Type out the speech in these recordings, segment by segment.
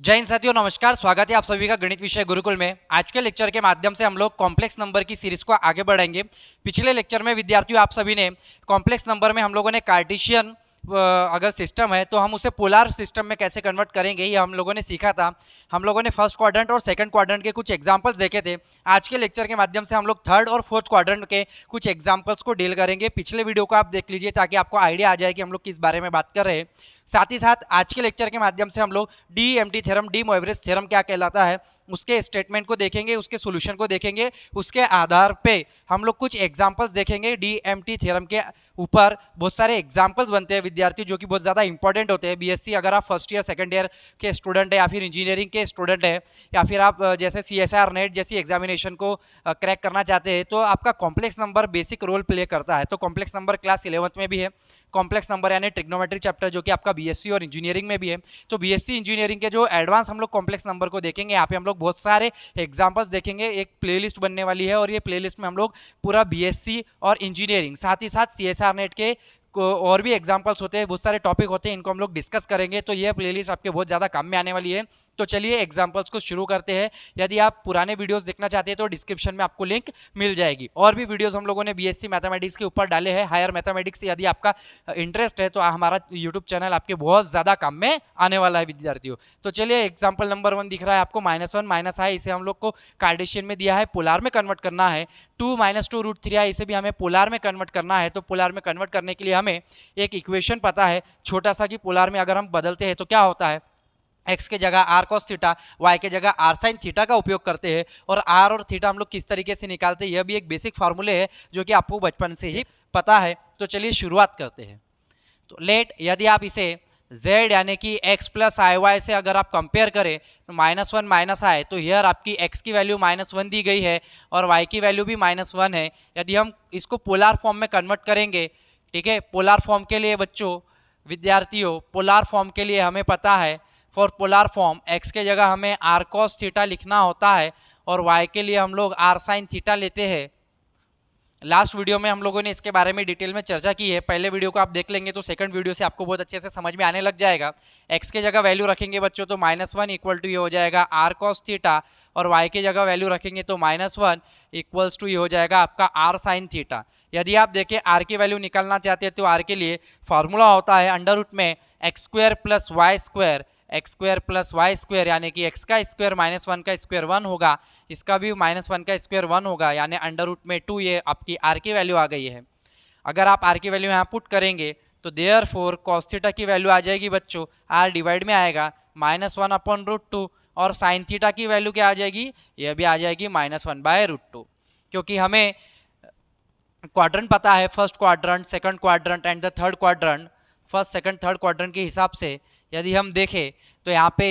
जय हिंद साथियों, नमस्कार। स्वागत है आप सभी का गणित विषय गुरुकुल में। आज के लेक्चर के माध्यम से हम लोग कॉम्प्लेक्स नंबर की सीरीज को आगे बढ़ाएंगे। पिछले लेक्चर में विद्यार्थियों आप सभी ने कॉम्प्लेक्स नंबर में हम लोगों ने कार्टेशियन अगर सिस्टम है तो हम उसे पोलर सिस्टम में कैसे कन्वर्ट करेंगे ये हम लोगों ने सीखा था। हम लोगों ने फर्स्ट क्वाड्रेंट और सेकंड क्वाड्रेंट के कुछ एग्जांपल्स देखे थे। आज के लेक्चर के माध्यम से हम लोग थर्ड और फोर्थ क्वाड्रेंट के कुछ एग्जांपल्स को डील करेंगे। पिछले वीडियो को आप देख लीजिए ताकि आपको आइडिया आ जाए कि हम लोग किस बारे में बात कर रहे हैं। साथ ही साथ आज के लेक्चर के माध्यम से हम लोग डीएमटी थ्योरम, डी मोइवरेज थ्योरम क्या कहलाता है उसके स्टेटमेंट को देखेंगे, उसके सॉल्यूशन को देखेंगे। उसके आधार पे हम लोग कुछ एग्जांपल्स देखेंगे। डीएमटी थ्योरम के ऊपर बहुत सारे एग्जांपल्स बनते हैं विद्यार्थी, जो कि बहुत ज़्यादा इंपॉर्टेंट होते हैं। बीएससी अगर आप फर्स्ट ईयर सेकंड ईयर के स्टूडेंट है या फिर इंजीनियरिंग के स्टूडेंट है या फिर आप जैसे सीएसआर नेट जैसी एग्जामिनेशन को क्रैक करना चाहते हैं तो आपका complex number basic role play करता है। तो कॉम्प्लेक्स नंबर क्लास 11th में भी है। कॉम्प्लेक्स नंबर यानी ट्रिग्नोमेट्री चैप्टर जो कि आपका बीएससी और इंजीनियरिंग में भी है। तो बीएससी इंजीनियरिंग के जो एडवांस हम लोग कॉम्प्लेक्स नंबर को देखेंगे, यहाँ पे हम लोग बहुत सारे एग्जांपल्स देखेंगे। एक प्लेलिस्ट बनने वाली है और ये प्लेलिस्ट में हम लोग पूरा बीएससी और इंजीनियरिंग साथ ही साथ सीएसआर नेट के और भी एग्जांपल्स होते हैं, बहुत सारे टॉपिक होते हैं, इनको हम लोग डिस्कस करेंगे। तो ये प्लेलिस्ट आपके बहुत ज़्यादा काम में आने वाली है। तो चलिए एग्जांपल्स को शुरू करते हैं। यदि आप पुराने वीडियोस देखना चाहते हैं तो डिस्क्रिप्शन में आपको लिंक मिल जाएगी। और भी वीडियोस हम लोगों ने बीएससी मैथमेटिक्स के ऊपर डाले हैं, हायर मैथमेटिक्स। यदि आपका इंटरेस्ट है तो हमारा यूट्यूब चैनल आपके बहुत ज़्यादा काम में आने वाला है विद्यार्थियों। तो चलिए एग्जाम्पल नंबर 1 दिख रहा है आपको, -1 माइनस है, इसे हम लोग को कार्टेशियन में दिया है, पोलर में कन्वर्ट करना है। 2 - 2√3 है, इसे भी हमें पोलर में कन्वर्ट करना है। तो पोलर में कन्वर्ट करने के लिए हमें एक इक्वेशन पता है छोटा सा कि पोलर में अगर हम बदलते हैं तो क्या होता है। x के जगह r cos थीटा, y के जगह r sin थीटा का उपयोग करते हैं। और r और थीटा हम लोग किस तरीके से निकालते हैं यह भी एक बेसिक फार्मूले है जो कि आपको बचपन से ही पता है। तो चलिए शुरुआत करते हैं। तो लेट यदि आप इसे z यानी कि x प्लस आई वाई से अगर आप कंपेयर करें तो -1 माइनस आए तो हियर आपकी x की वैल्यू -1 दी गई है और y की वैल्यू भी -1 है। यदि हम इसको पोलर फॉर्म में कन्वर्ट करेंगे, ठीक है, पोलर फॉर्म के लिए बच्चों विद्यार्थियों पोलर फॉर्म के लिए हमें पता है, फॉर पोलर फॉर्म x के जगह हमें r cos थीटा लिखना होता है और y के लिए हम लोग r sin थीटा लेते हैं। लास्ट वीडियो में हम लोगों ने इसके बारे में डिटेल में चर्चा की है। पहले वीडियो को आप देख लेंगे तो सेकंड वीडियो से आपको बहुत अच्छे से समझ में आने लग जाएगा। x के जगह वैल्यू रखेंगे बच्चों तो -1 इक्वल टू ये हो जाएगा r cos थीटा और y के जगह वैल्यू रखेंगे तो -1 इक्वल्स टू ये हो जाएगा आपका r sin थीटा। यदि आप देखें r की वैल्यू निकालना चाहते हैं तो r के लिए फार्मूला होता है अंडर रूट में x² plus y square, x² plus y square यानी कि x का स्क्वायर -1 का स्क्वायर 1 होगा, इसका भी -1 का स्क्वायर 1 होगा, यानी अंडर रूट में 2। ये आपकी r की वैल्यू आ गई है। अगर आप r की वैल्यू यहाँ पुट करेंगे तो देयरफॉर cos थीटा की वैल्यू आ जाएगी बच्चों, r डिवाइड में आएगा -1/√2 और sin थीटा की वैल्यू क्या आ जाएगी, यह भी आ जाएगी -1/√2। क्योंकि हमें क्वाड्रेंट पता है, first quadrant, second quadrant and the third quadrant, first second third quadrant के हिसाब से यदि हम देखें तो यहाँ पे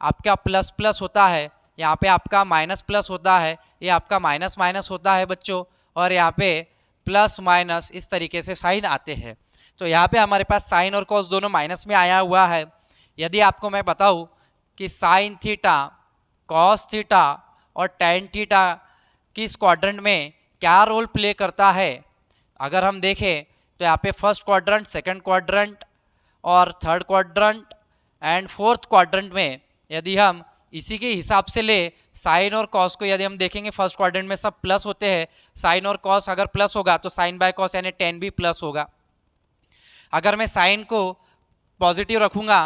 आपका प्लस प्लस होता है, यहाँ पे आपका माइनस प्लस होता है, ये आपका माइनस माइनस होता है बच्चों, और यहाँ पे प्लस माइनस इस तरीके से साइन आते हैं। तो यहाँ पे हमारे पास साइन और कॉस दोनों माइनस में आया हुआ है। यदि आपको मैं बताऊँ कि साइन थीटा, कॉस थीटा और टेन थीटा किस क्वाड्रेंट में क्या रोल प्ले करता है, अगर हम देखें तो यहाँ पे फर्स्ट क्वाड्रेंट, सेकंड क्वाड्रेंट और third quadrant and fourth quadrant में यदि हम इसी के हिसाब से ले साइन और कॉस को, यदि हम देखेंगे फर्स्ट क्वाड्रेंट में सब प्लस होते हैं, साइन और कॉस अगर प्लस होगा तो साइन बाय कॉस यानी टेन भी प्लस होगा। अगर मैं साइन को पॉजिटिव रखूँगा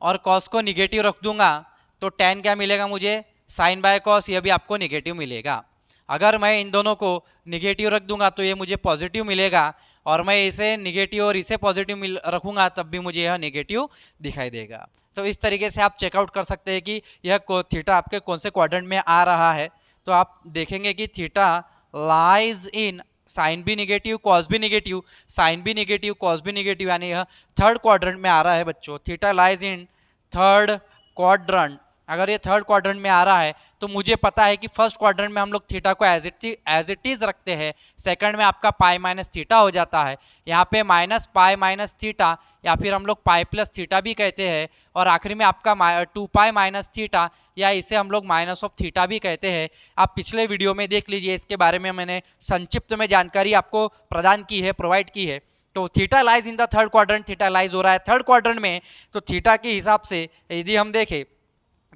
और कॉस को निगेटिव रख दूंगा तो टेन क्या मिलेगा मुझे, साइन बाय कॉस, यह भी आपको निगेटिव मिलेगा। अगर मैं इन दोनों को निगेटिव रख दूंगा तो ये मुझे पॉजिटिव मिलेगा और मैं इसे निगेटिव और इसे पॉजिटिव रखूंगा तब भी मुझे यह निगेटिव दिखाई देगा। तो इस तरीके से आप चेकआउट कर सकते हैं कि यह थीटा आपके कौन से क्वाड्रेंट में आ रहा है। तो आप देखेंगे कि थीटा लाइज इन साइन भी निगेटिव, कॉस भी निगेटिव, साइन भी निगेटिव, कॉस भी निगेटिव, यानी यह थर्ड क्वाड्रेंट में आ रहा है बच्चों। Theta lies in third quadrant. अगर ये थर्ड क्वाड्रेंट में आ रहा है तो मुझे पता है कि फर्स्ट क्वाड्रेंट में हम लोग थीटा को एज इट इज रखते हैं, सेकंड में आपका पाई माइनस थीटा हो जाता है, यहाँ पे माइनस पाई माइनस थीटा या फिर हम लोग पाई प्लस थीटा भी कहते हैं, और आखिरी में आपका 2 पाई माइनस थीटा या इसे हम लोग माइनस ऑफ थीटा भी कहते हैं। आप पिछले वीडियो में देख लीजिए, इसके बारे में मैंने संक्षिप्त में जानकारी आपको प्रदान की है, प्रोवाइड की है। तो theta lies in the third quadrant, theta lies हो रहा है थर्ड क्वाड्रेंट में। तो थीटा के हिसाब से यदि हम देखें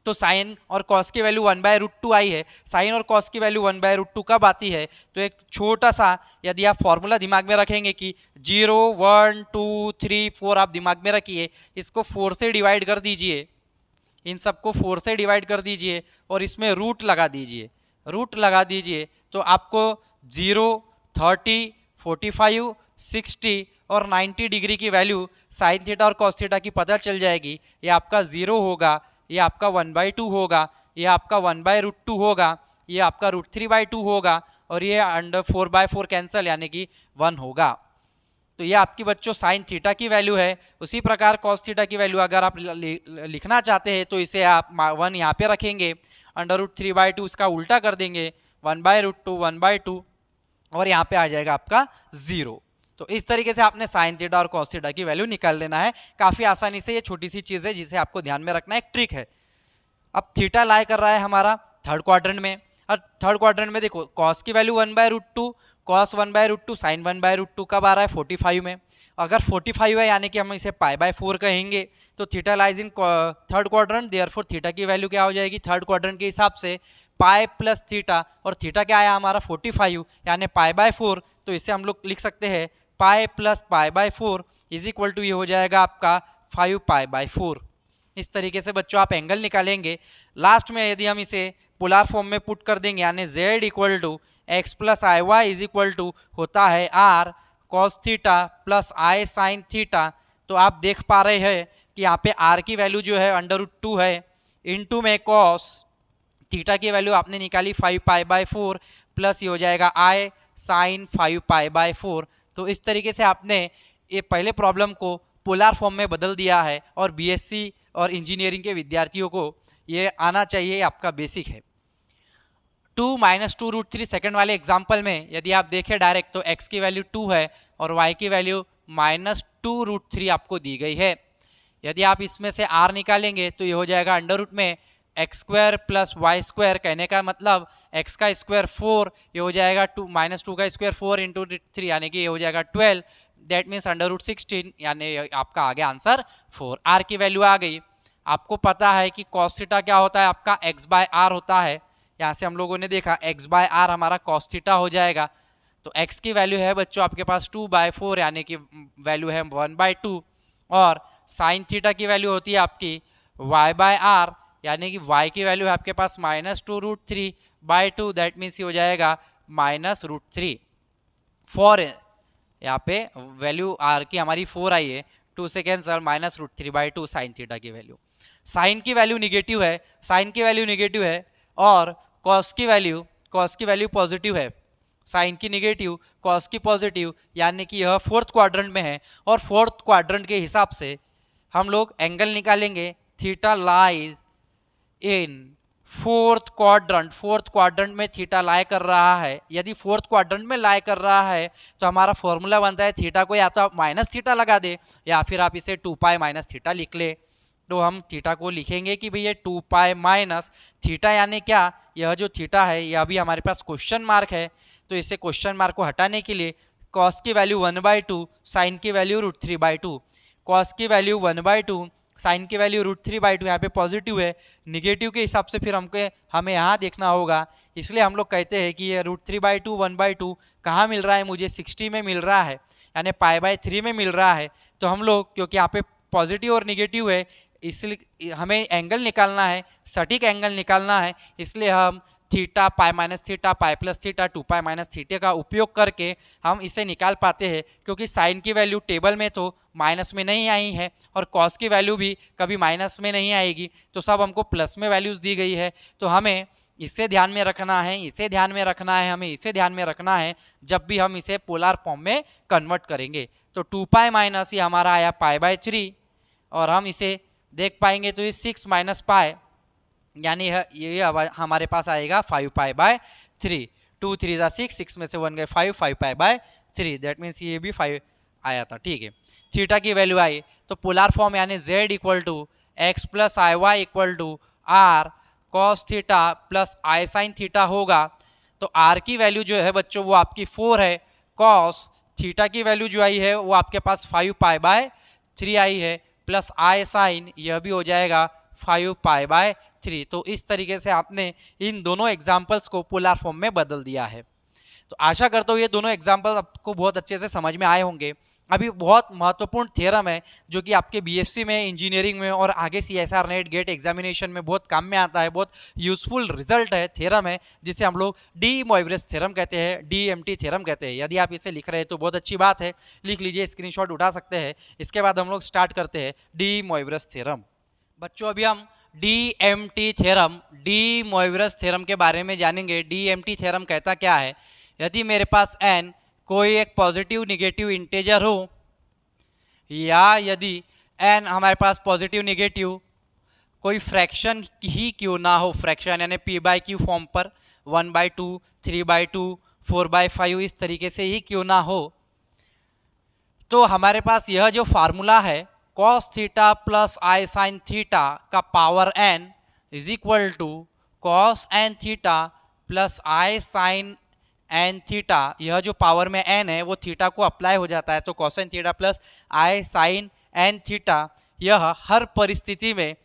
तो साइन और कॉस की वैल्यू 1/√2 आई है। साइन और कॉस की वैल्यू 1/√2 कब आती है? तो एक छोटा सा यदि आप फॉर्मूला दिमाग में रखेंगे कि 0 1 2 3 4 आप दिमाग में रखिए, इसको 4 से डिवाइड कर दीजिए, इन सबको 4 से डिवाइड कर दीजिए और इसमें रूट लगा दीजिए। रूट लगा दीजिए तो आपको 0 30 45 60 और 90 डिग्री की वैल्यू साइन थीटा और कॉस थीटा की पता चल जाएगी। ये आपका 0 होगा, ये आपका 1/2 होगा, ये आपका 1/√2 होगा, ये आपका √3/2 होगा और ये अंडर 4/4 कैंसल यानी कि 1 होगा। तो ये आपकी बच्चों साइन थीटा की वैल्यू है। उसी प्रकार कॉस थीटा की वैल्यू अगर आप लिखना चाहते हैं तो इसे आप 1 यहाँ पे रखेंगे, अंडर√3/2 इसका उल्टा कर देंगे, 1/√2 1/2 और यहाँ पे आ जाएगा आपका 0। तो इस तरीके से आपने साइन थीटा और कॉस थीटा की वैल्यू निकाल लेना है काफ़ी आसानी से। ये छोटी सी चीज़ है जिसे आपको ध्यान में रखना है, एक ट्रिक है। अब थीटा लाई कर रहा है हमारा थर्ड क्वाड्रेंट में, और थर्ड क्वाड्रेंट में देखो कॉस की वैल्यू 1/√2, कॉस 1/√2, साइन 1/√2 कब आ रहा है? 45 में। अगर 45 है यानी कि हम इसे π/4 कहेंगे, तो theta lies in third quadrant, therefore theta की वैल्यू क्या हो जाएगी थर्ड क्वाड्रेंट के हिसाब से? पाई प्लस थीटा, और थीटा क्या आया हमारा 45 यानी π/4, तो इसे हम लोग लिख सकते हैं pi plus π/4 is equal to ये हो जाएगा आपका 5π/4। इस तरीके से बच्चों आप एंगल निकालेंगे। लास्ट में यदि हम इसे पोलर फॉर्म में पुट कर देंगे यानी z equal to x plus i y is equal to होता है r cos theta plus i sine theta, तो आप देख पा रहे हैं कि यहाँ पे r की वैल्यू जो है अंडर√2 है, इनटू में cos थीटा की वैल्यू आपने निकाली 5π/4 प्लस ये हो जाएगा i साइन 5π/4। तो इस तरीके से आपने ये पहले प्रॉब्लम को पोलर फॉर्म में बदल दिया है और बीएससी और इंजीनियरिंग के विद्यार्थियों को ये आना चाहिए, आपका बेसिक है। 2 - 2√3 सेकंड वाले एग्जाम्पल में यदि आप देखें डायरेक्ट तो x की वैल्यू 2 है और y की वैल्यू -2√3 आपको दी गई है। यदि आप इसमें से r निकालेंगे तो ये हो जाएगा अंडर रूट में x² प्लस y², कहने का मतलब x का स्क्वायर 4, ये हो जाएगा 2 -2 का स्क्वायर 4 इंटू 3 यानी कि ये हो जाएगा 12, दैट मीन्स अंडर√16 यानी आपका आ गया आंसर 4। r की वैल्यू आ गई। आपको पता है कि cos थीटा क्या होता है आपका x/r होता है। यहाँ से हम लोगों ने देखा x/r हमारा cos थीटा हो जाएगा। तो x की वैल्यू है बच्चों आपके पास 2/4 यानी कि वैल्यू है 1/2, और साइन थीटा की वैल्यू होती है आपकी y/r यानी कि y की वैल्यू है आपके पास -2√3/2, दैट मीन्स ये हो जाएगा -√3। 4 यहाँ पे वैल्यू r की हमारी 4 आई है, 2 से कैंसर -√3/2 साइन थीटा की वैल्यू। साइन की वैल्यू निगेटिव है, साइन की वैल्यू निगेटिव है, और कॉस की वैल्यू पॉजिटिव है। साइन की निगेटिव, कॉस की पॉजिटिव, यानी कि यह फोर्थ क्वाड्रेंट में है, और फोर्थ क्वाड्रेंट के हिसाब से हम लोग एंगल निकालेंगे। Theta lies in fourth quadrant में थीटा लाई कर रहा है। यदि फोर्थ क्वाड्रेंट में लाई कर रहा है तो हमारा फॉर्मूला बनता है थीटा को या तो आप माइनस थीटा लगा दे या फिर आप इसे 2π माइनस थीटा लिख ले। तो हम थीटा को लिखेंगे कि भैया 2π माइनस थीटा यानी क्या, यह जो थीटा है यह भी हमारे पास क्वेश्चन मार्क है, तो इसे क्वेश्चन मार्क को हटाने के लिए कॉस की वैल्यू 1/2, साइन की वैल्यू √3/2, कॉस की वैल्यू 1/2, साइन की वैल्यू √3/2, यहाँ पे पॉजिटिव है। निगेटिव के हिसाब से फिर हमें यहाँ देखना होगा, इसलिए हम लोग कहते हैं कि ये √3/2 1/2 कहाँ मिल रहा है, मुझे 60 में मिल रहा है यानी π/3 में मिल रहा है। तो हम लोग क्योंकि यहाँ पे पॉजिटिव और निगेटिव है इसलिए हमें एंगल निकालना है, सटीक एंगल निकालना है, इसलिए हम theta π minus theta π plus theta 2π minus theta का उपयोग करके हम इसे निकाल पाते हैं। क्योंकि साइन की वैल्यू टेबल में तो माइनस में नहीं आई है और कॉस की वैल्यू भी कभी माइनस में नहीं आएगी, तो सब हमको प्लस में वैल्यूज़ दी गई है। तो हमें इसे ध्यान में रखना है, इसे ध्यान में रखना है, हमें इसे ध्यान में रखना है जब भी हम इसे पोलर फॉर्म में कन्वर्ट करेंगे। तो 2π माइनस ये हमारा आया π/3, और हम इसे देख पाएंगे तो ये 6 माइनस पाई यानी ये हमारे पास आएगा 5π/3। 2 3 6, 6 में से 1 गए 5, 5π/3, दैट मीन्स ये भी 5 आया था। ठीक है, थीटा की वैल्यू आई तो पोलर फॉर्म यानी z equal to x plus i y equal to r cos theta plus i sine theta होगा। तो r की वैल्यू जो है बच्चों वो आपकी 4 है, cos थीटा की वैल्यू जो आई है वो आपके पास 5π/3 आई है, प्लस i साइन यह भी हो जाएगा 5π/3। तो इस तरीके से आपने इन दोनों एग्जाम्पल्स को पोलर फॉर्म में बदल दिया है। तो आशा करता हूँ ये दोनों एग्जाम्पल आपको बहुत अच्छे से समझ में आए होंगे। अभी बहुत महत्वपूर्ण थ्योरम है जो कि आपके बीएससी में, इंजीनियरिंग में और आगे सीएसआर नेट गेट एग्जामिनेशन में बहुत काम में आता है, बहुत यूजफुल रिजल्ट है, थ्योरम है, जिसे हम लोग डी मोइवरेज थ्योरम कहते हैं, डीएमटी थ्योरम कहते हैं। यदि आप इसे लिख रहे हैं तो बहुत अच्छी बात है, लिख लीजिए, स्क्रीनशॉट उठा सकते हैं। इसके बाद हम लोग स्टार्ट करते हैं डी मोइवरेज थ्योरम। बच्चों अभी हम डीएमटी थ्योरम, डी मोइवरेज थ्योरम के बारे में जानेंगे। डीएमटी थ्योरम कहता क्या है? यदि मेरे पास n कोई एक पॉजिटिव निगेटिव इंटेजर हो, या यदि n हमारे पास पॉजिटिव निगेटिव कोई फ्रैक्शन ही क्यों ना हो, फ्रैक्शन यानी p/q फॉर्म पर 1/2, 3/2, 4/5 इस तरीके से ही क्यों ना हो, तो हमारे पास यह जो फार्मूला है cos theta plus i sine theta का power n is equal to cos n theta plus i sine n theta. यह जो पावर में n है वो थीटा को अप्लाई हो जाता है, तो cos n theta plus i sine n theta यह हर परिस्थिति में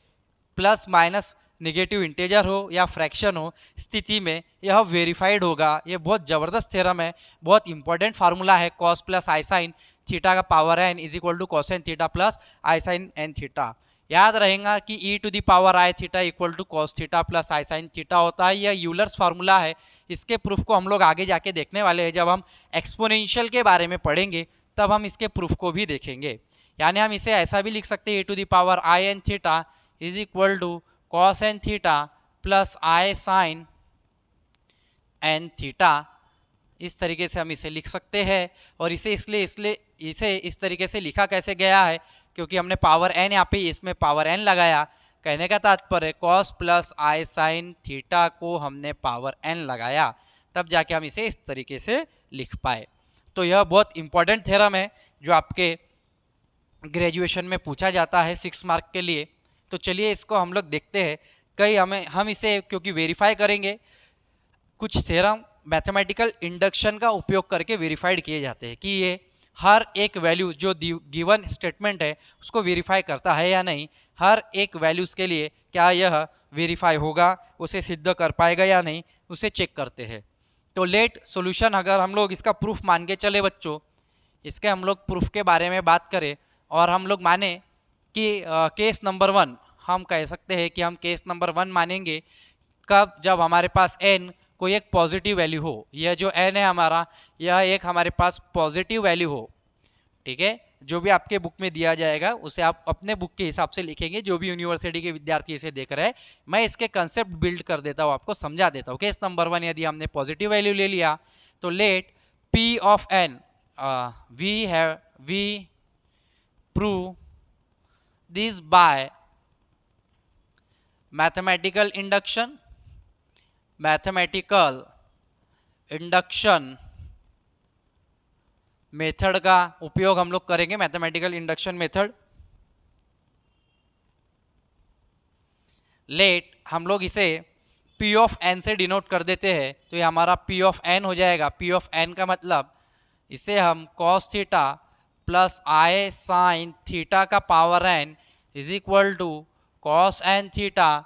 प्लस माइनस निगेटिव इंटेजर हो या फ्रैक्शन हो स्थिति में यह वेरीफाइड होगा। यह बहुत ज़बरदस्त थ्योरम है, बहुत इंपॉर्टेंट फार्मूला है। cos plus i sine theta का power n is equal to cos n theta plus i sine n theta. याद रहेगा कि e to the power i theta equal to cos theta plus i sine theta होता है। यह Euler's formula है। इसके proof को हम लोग आगे जाके देखने वाले हैं। जब हम एक्सपोनेंशियल के बारे में पढ़ेंगे तब हम इसके प्रूफ को भी देखेंगे। यानी हम इसे ऐसा भी लिख सकते हैं, e to the power i n theta is equal to cos n theta plus i sine n theta. इस तरीके से हम इसे लिख सकते हैं। और इसे इसे इस तरीके से लिखा कैसे गया है, क्योंकि हमने पावर n यहाँ पे इसमें पावर n लगाया। कहने का तात्पर्य cos plus i sine theta को हमने पावर n लगाया, तब जाके हम इसे इस तरीके से लिख पाए। तो यह बहुत इंपॉर्टेंट थ्योरम है जो आपके ग्रेजुएशन में पूछा जाता है 6 मार्क के लिए। तो चलिए इसको हम लोग देखते हैं। हम इसे क्योंकि वेरीफाई करेंगे, कुछ थ्योरम मैथमेटिकल इंडक्शन का उपयोग करके वेरीफाइड किए जाते हैं कि ये हर एक वैल्यू जो गिवन स्टेटमेंट है उसको वेरीफाई करता है या नहीं, हर एक वैल्यूज़ के लिए क्या यह वेरीफाई होगा, उसे सिद्ध कर पाएगा या नहीं, उसे चेक करते हैं। तो लेट सॉल्यूशन अगर हम लोग इसका प्रूफ मान के चले बच्चों, इसके हम लोग प्रूफ के बारे में बात करें और हम लोग माने कि केस नंबर 1, हम कह सकते हैं कि हम केस नंबर 1 मानेंगे कब? जब हमारे पास n कोई एक पॉजिटिव वैल्यू हो। यह जो n है हमारा, यह एक हमारे पास पॉजिटिव वैल्यू हो। ठीक है, जो भी आपके बुक में दिया जाएगा उसे आप अपने बुक के हिसाब से लिखेंगे, जो भी यूनिवर्सिटी के विद्यार्थी इसे देख रहे हैं। मैं इसके कंसेप्ट बिल्ड कर देता हूँ, आपको समझा देता हूँ। केस नंबर 1, यदि हमने पॉजिटिव वैल्यू ले लिया तो let p of n, we prove this by mathematical induction method का उपयोग हम लोग करेंगे। मैथमेटिकल इंडक्शन मेथड लेट हम लोग इसे P ऑफ n से डिनोट कर देते हैं, तो ये हमारा P ऑफ n हो जाएगा। P ऑफ n का मतलब इसे हम cos theta plus i sine theta का power n is equal to cos n theta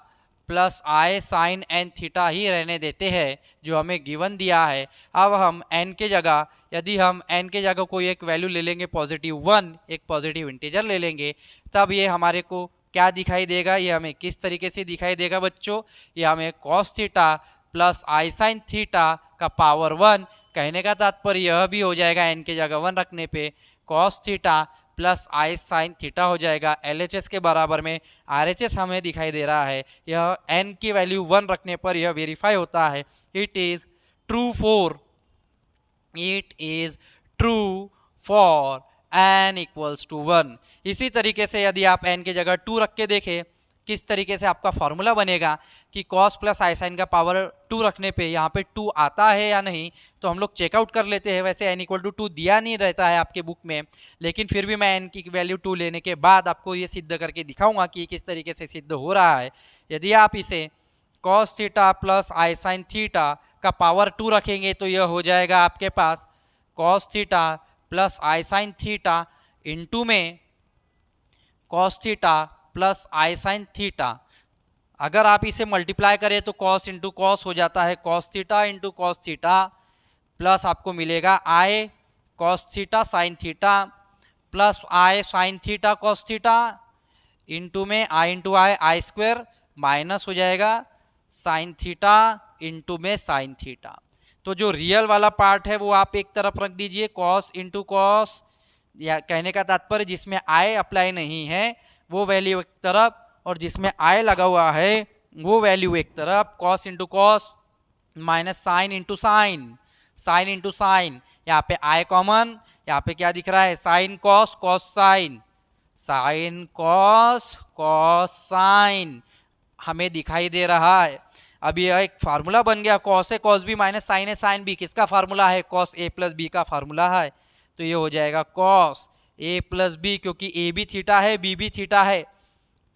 plus i sine n theta ही रहने देते हैं जो हमें गिवन दिया है। अब हम n के जगह, यदि हम n के जगह कोई एक वैल्यू ले लेंगे +1, एक पॉजिटिव इंटीजर ले लेंगे, तब ये हमारे को क्या दिखाई देगा? ये हमें किस तरीके से दिखाई देगा बच्चों? ये हमें cos theta plus i sine theta का पावर 1, कहने का तात्पर्य यह भी हो जाएगा n के जगह 1 रखने पे cos theta plus i sine theta हो जाएगा। LHS के बराबर में RHS हमें दिखाई दे रहा है। यह n की वैल्यू 1 रखने पर यह वेरीफाई होता है। It is true for n equals to 1। इसी तरीके से यदि आप n की जगह 2 रख के देखें किस तरीके से आपका फॉर्मूला बनेगा कि cos प्लस आई साइन का पावर 2 रखने पे यहाँ पे 2 आता है या नहीं, तो हम लोग चेकआउट कर लेते हैं। वैसे n इक्वल टू 2 दिया नहीं रहता है आपके बुक में, लेकिन फिर भी मैं n की वैल्यू 2 लेने के बाद आपको ये सिद्ध करके दिखाऊंगा कि किस तरीके से सिद्ध हो रहा है। यदि आप इसे cos theta plus i sine theta का पावर 2 रखेंगे तो यह हो जाएगा आपके पास cos theta plus i sine theta into में cos theta plus i sine theta. अगर आप इसे मल्टीप्लाई करें तो कॉस इंटू कॉस हो जाता है cos theta into cos theta, plus आपको मिलेगा i cos theta sine theta plus i sine theta cos theta into में i into i square minus हो जाएगा साइन थीटा इंटू में साइन थीटा। तो जो रियल वाला पार्ट है वो आप एक तरफ रख दीजिए कॉस इंटू कॉस, या कहने का तात्पर्य जिसमें आई अप्लाई नहीं है वो वैल्यू एक तरफ, और जिसमें आई लगा हुआ है वो वैल्यू एक तरफ, cos into cos minus sine into sine, sine into sine, यहाँ पे आई कॉमन, यहाँ पे क्या दिख रहा है sine cos cos sine, sine cos cos sine हमें दिखाई दे रहा है। अब यह एक फार्मूला बन गया cos a cos b minus sine a sine B, किसका फार्मूला है कॉस ए प्लस बी का फार्मूला है। तो ये हो जाएगा कॉस ए प्लस बी, क्योंकि ए भी थीटा है बी भी थीटा है,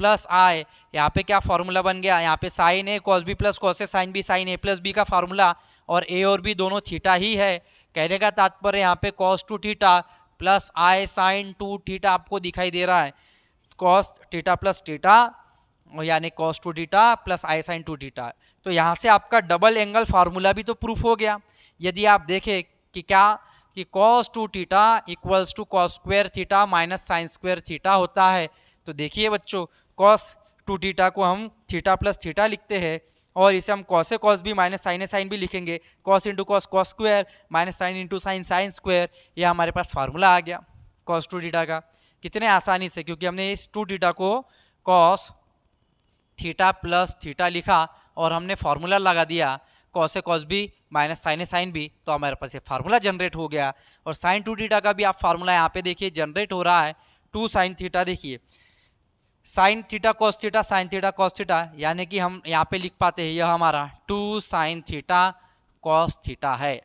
प्लस आई, यहाँ पे क्या फार्मूला बन गया, यहाँ पे sign a cos b plus cos a sine B, sign a plus b का फार्मूला, और ए और बी दोनों थीटा ही है। कहने का तात्पर्य यहाँ पे cos two theta plus i sine two theta आपको दिखाई दे रहा है, कॉस थीटा प्लस थीटा यानी cos two theta plus i sine two theta. तो यहाँ से आपका डबल एंगल फार्मूला भी तो प्रूफ हो गया। यदि आप देखें कि क्या कि cos two theta equals to cos square theta minus sine square theta होता है, तो देखिए बच्चों कॉस टू थीटा को हम थीटा प्लस थीटा लिखते हैं, और इसे हम cos a cos b minus sine a sign भी लिखेंगे, cos into cos cos square minus sine into sine sine square. यह हमारे पास फार्मूला आ गया कॉस टू थीटा का, कितने आसानी से, क्योंकि हमने इस टू थीटा को कॉस थीटा प्लस थीटा लिखा और हमने फार्मूला लगा दिया cos a cos b minus sine a sine B, तो हमारे पास ये फार्मूला जनरेट हो गया। और साइन टू थीटा का भी आप फार्मूला यहाँ पे देखिए जनरेट हो रहा है, टू साइन थीटा, देखिए sign theta cos theta sine theta cos theta, यानी कि हम यहाँ पे लिख पाते हैं यह हमारा two sine theta cos theta है।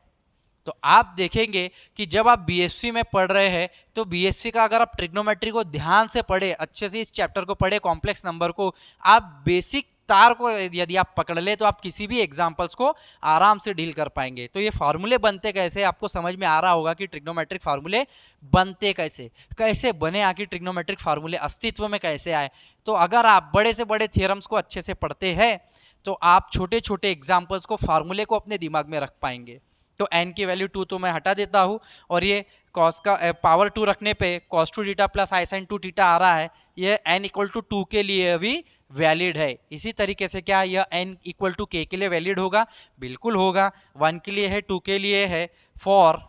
तो आप देखेंगे कि जब आप बीएससी में पढ़ रहे हैं तो बीएससी का अगर आप ट्रिग्नोमेट्री को ध्यान से पढ़े, अच्छे से इस चैप्टर को पढ़े, कॉम्प्लेक्स नंबर को, आप बेसिक तार को यदि आप पकड़ ले तो आप किसी भी एग्जांपल्स को आराम से डील कर पाएंगे। तो ये फार्मूले बनते कैसे आपको समझ में आ रहा होगा कि ट्रिग्नोमेट्रिक फार्मूले बनते कैसे, कैसे बने, आखिर ट्रिग्नोमेट्रिक फार्मूले अस्तित्व में कैसे आए। तो अगर आप बड़े से बड़े थ्योरम्स को अच्छे से पढ़ते हैं तो आप छोटे छोटे एग्जाम्पल्स को, फार्मूले को अपने दिमाग में रख पाएंगे। तो n की वैल्यू 2 तो मैं हटा देता हूँ, और ये cos का पावर 2 रखने पे cos two theta plus i sine two theta आ रहा है, ये n इक्वल टू 2 के लिए अभी वैलिड है। इसी तरीके से क्या यह n इक्वल टू k के लिए वैलिड होगा, बिल्कुल होगा। 1 के लिए है, 2 के लिए है। For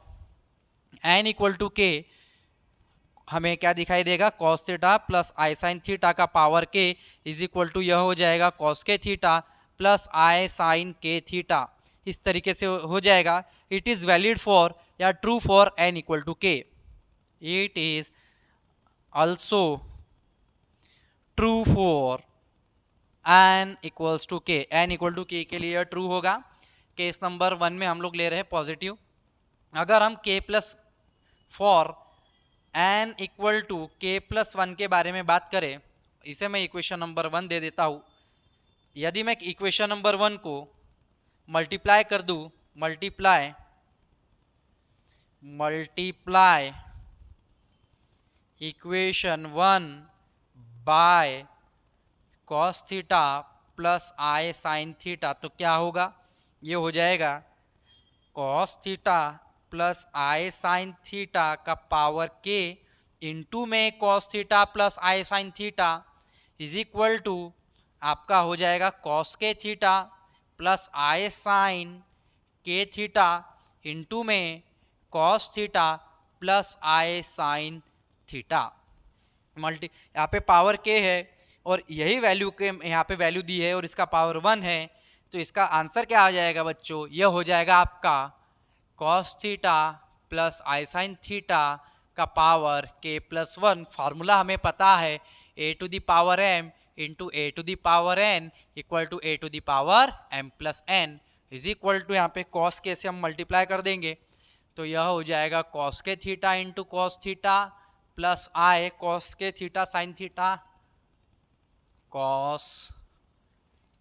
n equal to k हमें क्या दिखाई देगा, cos theta plus i sine theta का power k is equal to यह हो जाएगा cos k theta plus i sine k theta, इस तरीके से हो जाएगा। इट इज वैलिड फॉर या true for n equal to k, it is also true for n equals to k, n equal to k के लिए true होगा। Case number 1 में हम लोग ले रहे हैं पॉजिटिव। अगर हम k plus for n equal to k plus 1 के बारे में बात करें, इसे मैं इक्वेशन नंबर 1 दे देता हूँ। यदि मैं इक्वेशन नंबर 1 को मल्टीप्लाई कर दूं, multiply equation 1 by cos theta plus i sine theta, तो क्या होगा, ये हो जाएगा cos theta plus i sine theta का पावर k इंटू में cos theta plus i sine theta is equal to आपका हो जाएगा cos k theta plus i sine k theta into में cos theta plus i sine theta. यहाँ पे power k है और यही वैल्यू के यहाँ पे वैल्यू दी है और इसका पावर 1 है, तो इसका आंसर क्या आ जाएगा बच्चों, यह हो जाएगा आपका cos theta plus i sine theta का पावर k प्लस 1। फार्मूला हमें पता है a to the power m into a to the power n equal to a to the power m plus n is equal to यहाँ पे cos के से हम multiply कर देंगे, तो यह हो जाएगा cos k theta into cos theta plus i cos k theta sine theta, cos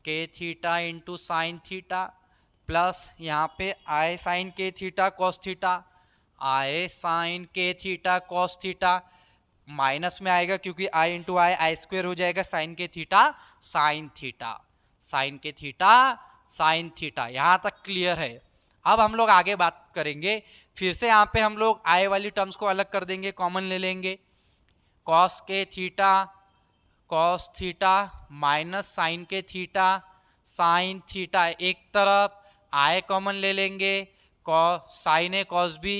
k theta into sine theta plus यहाँ पे i sine k theta cos theta, i sine k theta cos theta, minus में आएगा क्योंकि आई into i square हो जाएगा, sign k theta sine theta. Sign k theta sine theta. यहाँ तक clear है। अब हम लोग आगे बात करेंगे। फिर से यहाँ पे हम लोग आए वाली टर्म्स को अलग कर देंगे, कॉमन ले लेंगे। Cos k theta cos theta minus sine k theta sine theta एक तरफ, आए कॉमन ले लेंगे। Cos sine a cos b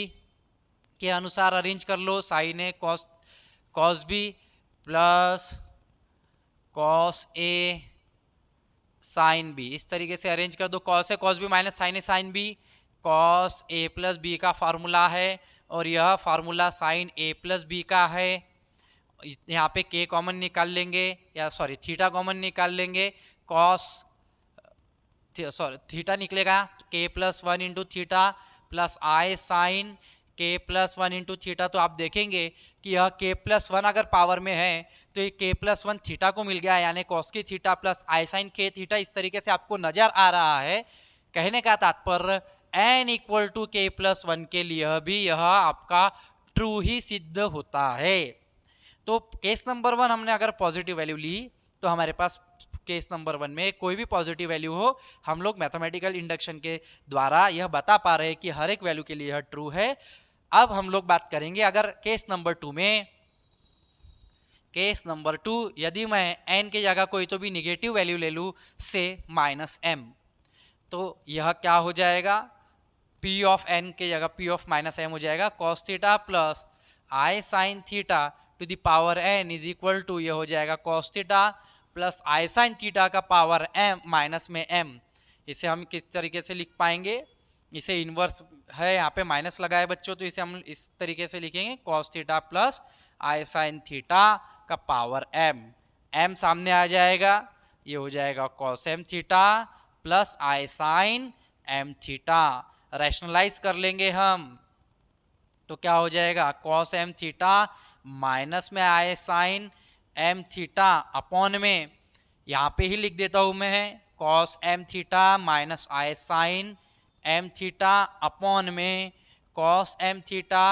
के अनुसार अरेंज कर लो, sine a cos cos b plus cos a sine b, इस तरीके से अरेंज कर दो। Cos a cos b minus sine a sine b, cos a plus b का फार्मूला है और यह formula sine a plus b का है। यहाँ पे के कॉमन निकाल लेंगे, या सॉरी थीटा कॉमन निकाल लेंगे। कॉस सॉरी थीटा निकलेगा k plus one into theta plus i sine k plus one into theta. तो आप देखेंगे कि यह के प्लस वन अगर पावर में है तो ये के प्लस वन थीटा को मिल गया, यानी कॉस की theta plus i sine k theta. इस तरीके से आपको नजर आ रहा है। कहने का तात्पर्य एन इक्वल टू के प्लस वन के लिए भी यह आपका ट्रू ही सिद्ध होता है। तो केस नंबर वन हमने अगर पॉजिटिव वैल्यू ली तो हमारे पास केस नंबर वन में कोई भी पॉजिटिव वैल्यू हो, हम लोग मैथमेटिकल इंडक्शन के द्वारा यह बता पा रहे हैं कि हर एक वैल्यू के लिए यह ट्रू है। अब हम लोग बात करेंगे अगर केस नंबर टू में, केस नंबर टू यदि मैं n की जगह कोई तो भी निगेटिव वैल्यू ले लूँ से माइनस m, तो यह क्या हो जाएगा, p ऑफ n की जगह p ऑफ माइनस m हो जाएगा। cos theta plus i sine theta to the power n is equal to यह हो जाएगा cos theta plus i sine theta का पावर m माइनस में m। इसे हम किस तरीके से लिख पाएंगे, इसे इन्वर्स है, यहाँ पे माइनस लगाए बच्चों, तो इसे हम इस तरीके से लिखेंगे cos theta plus i sine theta का पावर m। m सामने आ जाएगा, ये हो जाएगा cos m theta plus i sine m theta. Rationalise कर लेंगे हम तो क्या हो जाएगा, cos m थीटा माइनस में आई साइन m थीटा अपॉन में, यहाँ पे ही लिख देता हूँ मैं, cos m theta minus i sine m theta upon में cos m theta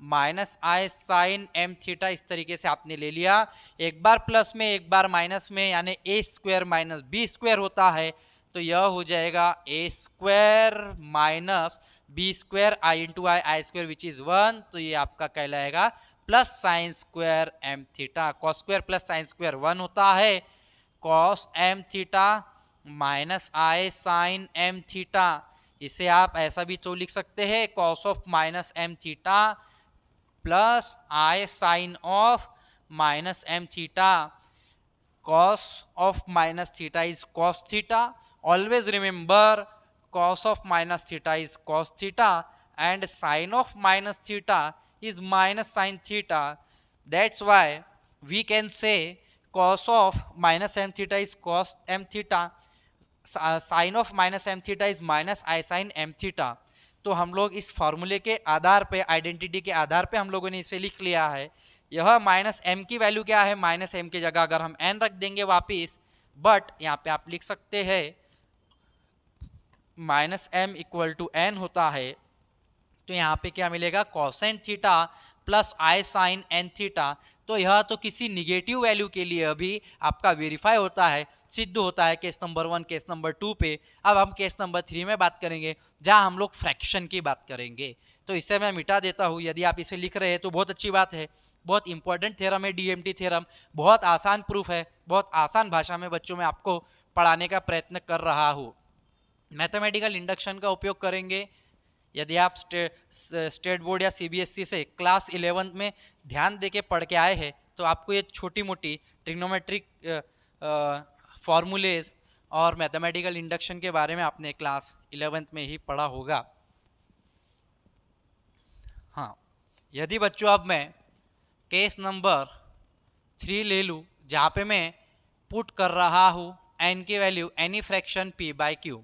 minus i sine m theta. इस तरीके से आपने ले लिया, एक बार प्लस में एक बार माइनस में, यानी a square minus b square होता है, तो यह हो जाएगा a square minus b square i into i square which is 1। तो ये आपका कहलाएगा plus sine square m theta. cos square plus sine square 1 होता है, cos m theta minus i sine m theta. इसे आप ऐसा भी तो लिख सकते हैं, cos of minus m theta plus i sine of minus m theta. cos of minus theta is cos theta. Always remember cos of minus theta is cos theta and sin of minus theta is minus sin theta. That's why we can say cos of minus m theta is cos m theta, sin of minus m theta is minus I sin m theta. तो हम लोग इस फॉर्मूले के आधार पे, identity के आधार पे हम लोगों ने इसे लिख लिया है। यह माइनस m की वैल्यू क्या है, माइनस m की जगह अगर हम n रख देंगे वापिस, बट यहाँ पे आप लिख सकते हैं minus m equal to n होता है, तो यहाँ पे क्या मिलेगा, cosine theta plus i sine n theta. तो यह तो किसी निगेटिव वैल्यू के लिए अभी आपका वेरीफाई होता है, सिद्ध होता है केस नंबर 1, केस नंबर 2 पे। अब हम केस नंबर 3 में बात करेंगे, जहाँ हम लोग फ्रैक्शन की बात करेंगे। तो इसे मैं मिटा देता हूँ, यदि आप इसे लिख रहे हैं तो बहुत अच्छी बात है। बहुत इंपॉर्टेंट थ्योरम है डीएमटी थ्योरम, बहुत आसान प्रूफ है, बहुत आसान भाषा में बच्चों में आपको पढ़ाने का प्रयत्न कर रहा हूँ। मैथमेटिकल इंडक्शन का उपयोग करेंगे। यदि आप स्टेट बोर्ड या सीबीएसई से क्लास 11 में ध्यान देके पढ़ के आए हैं तो आपको ये छोटी मोटी ट्रिग्नोमेट्रिक फॉर्मूलेज और मैथमेटिकल इंडक्शन के बारे में आपने क्लास 11 में ही पढ़ा होगा। हाँ, यदि बच्चों अब मैं केस नंबर 3 ले लूँ, जहाँ पे मैं पुट कर रहा हूँ n की value any fraction p by q,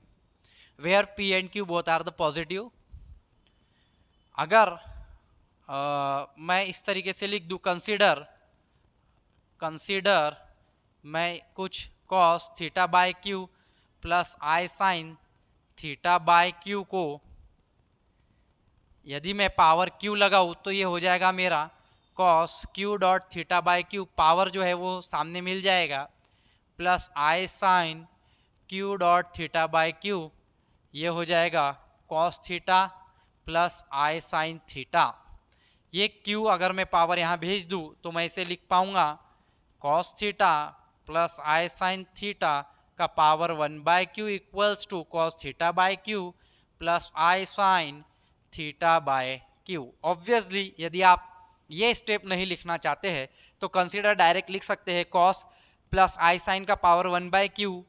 where p and q both are the positive. अगर मैं इस तरीके से लिख दूँ, कंसीडर मैं कुछ cos theta by q plus i sine theta by q को यदि मैं पावर q लगाऊँ तो ये हो जाएगा मेरा cos q dot theta by q, power जो है वो सामने मिल जाएगा, plus i sine q dot theta by q, ये हो जाएगा cos theta plus i sine theta. ये क्यू अगर मैं पावर यहाँ भेज दूँ तो मैं इसे लिख पाऊँगा cos theta plus i sine theta का power 1/q equals to cos theta by q plus i sine theta by q. Obviously यदि आप ये स्टेप नहीं लिखना चाहते हैं तो कंसीडर डायरेक्ट लिख सकते हैं कॉस प्लस आई साइन का पावर 1/q,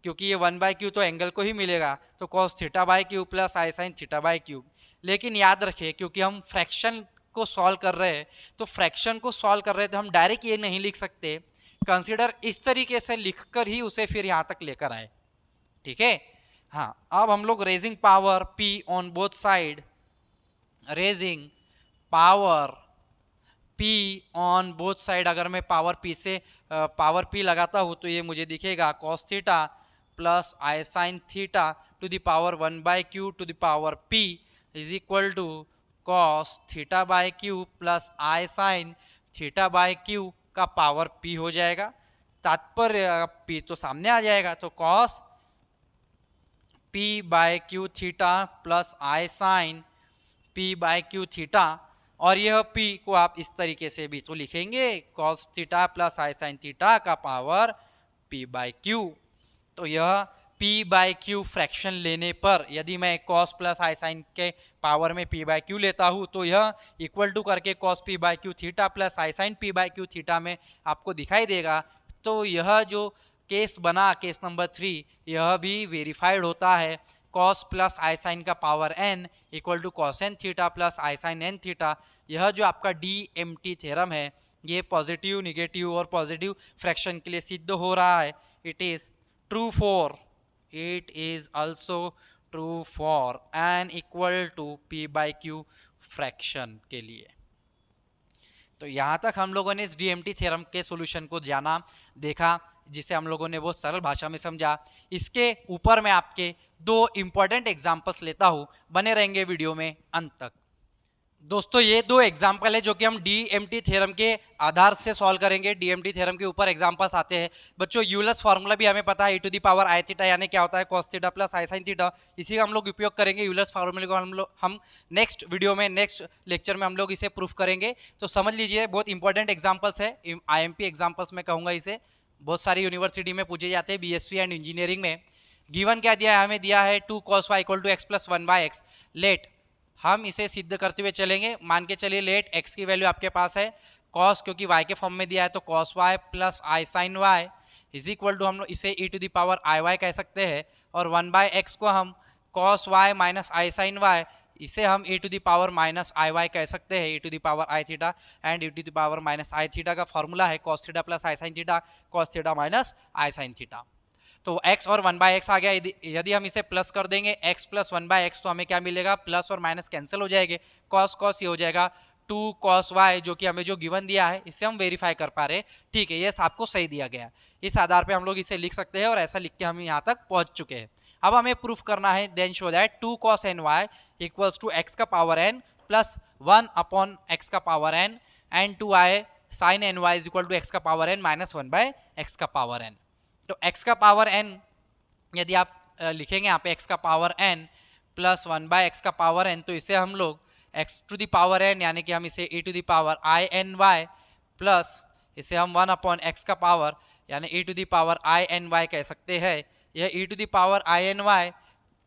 क्योंकि ये 1/q तो एंगल को ही मिलेगा, तो cos theta by q plus i sine theta by Q. लेकिन याद रखिए क्योंकि हम फ्रैक्शन को सॉल्व कर रहे हैं, तो फ्रैक्शन को सॉल्व कर रहे हैं तो हम डायरेक्ट ये नहीं लिख सकते, कंसीडर इस तरीके से लिखकर ही उसे फिर यहाँ तक लेकर आए। ठीक है, हाँ। अब हम लोग raising power P on both side, raising power P on both side, अगर मैं पावर P से पावर P लगाता हूँ तो ये मुझे दिखेगा cos theta plus i sine theta to the power 1/q to the power P is equal to cos theta by q plus i sine theta by q का power P हो जाएगा। तात्पर्य P तो सामने आ जाएगा, तो cos P by q theta plus i sine P by q theta, और यह P को आप इस तरीके से भी तो लिखेंगे cos theta plus i sine theta का पावर P बाय क्यू। तो यह P बाय क्यू फ्रैक्शन लेने पर यदि मैं cos प्लस आई साइन के पावर में P बाय क्यू लेता हूँ तो यह इक्वल टू करके cos P by q theta plus i sine P by q theta में आपको दिखाई देगा। तो यह जो केस बना केस नंबर 3, यह भी वेरीफाइड होता है। cos प्लस आई साइन का power n equal to cos n theta plus i sine n theta. यह जो आपका DMT थ्योरम है ये पॉजिटिव, निगेटिव और पॉजिटिव फ्रैक्शन के लिए सिद्ध हो रहा है। It is also true for n equal to P by q fraction के लिए। तो यहाँ तक हम लोगों ने इस DMT थ्योरम के सॉल्यूशन को जाना, देखा, जिसे हम लोगों ने बहुत सरल भाषा में समझा। इसके ऊपर मैं आपके 2 इंपॉर्टेंट एग्जाम्पल्स लेता हूँ, बने रहेंगे वीडियो में अंत तक। दोस्तों ये 2 एग्जाम्पल है जो कि हम DMT थ्योरम के आधार से सॉल्व करेंगे। DMT थ्योरम के ऊपर एग्जाम्पल्स आते हैं बच्चों। यूलर्स फार्मूला भी हमें पता है, e to the power i theta यानी क्या होता है cos theta plus i sine theta. इसी का हम लोग उपयोग करेंगे। यूलर्स फार्मूले को हम नेक्स्ट वीडियो में, नेक्स्ट लेक्चर में हम लोग इसे प्रूफ करेंगे। तो समझ लीजिए बहुत इंपॉर्टेंट एग्जाम्पल्स है, IMP एग्जाम्पल्स में कहूँगा इसे। बहुत सारी यूनिवर्सिटी में पूछे जाते हैं, BSc एंड इंजीनियरिंग में। गिवन क्या दिया है, हमें दिया है 2 cos y equal to x plus 1/x। लेट हम इसे सिद्ध करते हुए चलेंगे। मान के चलिए लेट x की वैल्यू आपके पास है cos, क्योंकि y के फॉर्म में दिया है तो cos y plus i sine y is equal to, हम लोग इसे e to the power i y कह सकते हैं, और 1/x को हम cos y minus i sine y, इसे हम e to the power minus i y कह सकते हैं, e to the power i theta. And e to the power minus i theta का फॉर्मूला है cos theta plus i sine theta, cos theta minus i sine theta. तो x और 1/x आ गया। यदि हम इसे प्लस कर देंगे x प्लस 1/x तो हमें क्या मिलेगा, प्लस और माइनस कैंसिल हो जाएंगे, cos cos ये हो जाएगा 2 cos y, जो कि हमें जो गिवन दिया है इससे हम वेरीफाई कर पा रहे हैं। ठीक है, ये आपको सही दिया गया। इस आधार पे हम लोग इसे लिख सकते हैं और ऐसा लिख के हम यहाँ तक पहुँच चुके हैं। अब हमें प्रूफ करना है, then show that 2 cos ny equals to x का power n plus 1 upon x का power n and 2i sine ny is equal to x का पावर n माइनस 1/x का पावर n। तो x का power n यदि आप लिखेंगे यहाँ पे x का पावर n प्लस 1/x का पावर n, तो इसे हम लोग x to the power n यानी कि हम इसे e to the power i n y plus इसे हम 1 अपॉन x का पावर यानी e to the power i n y कह सकते हैं। यह e to the power i n y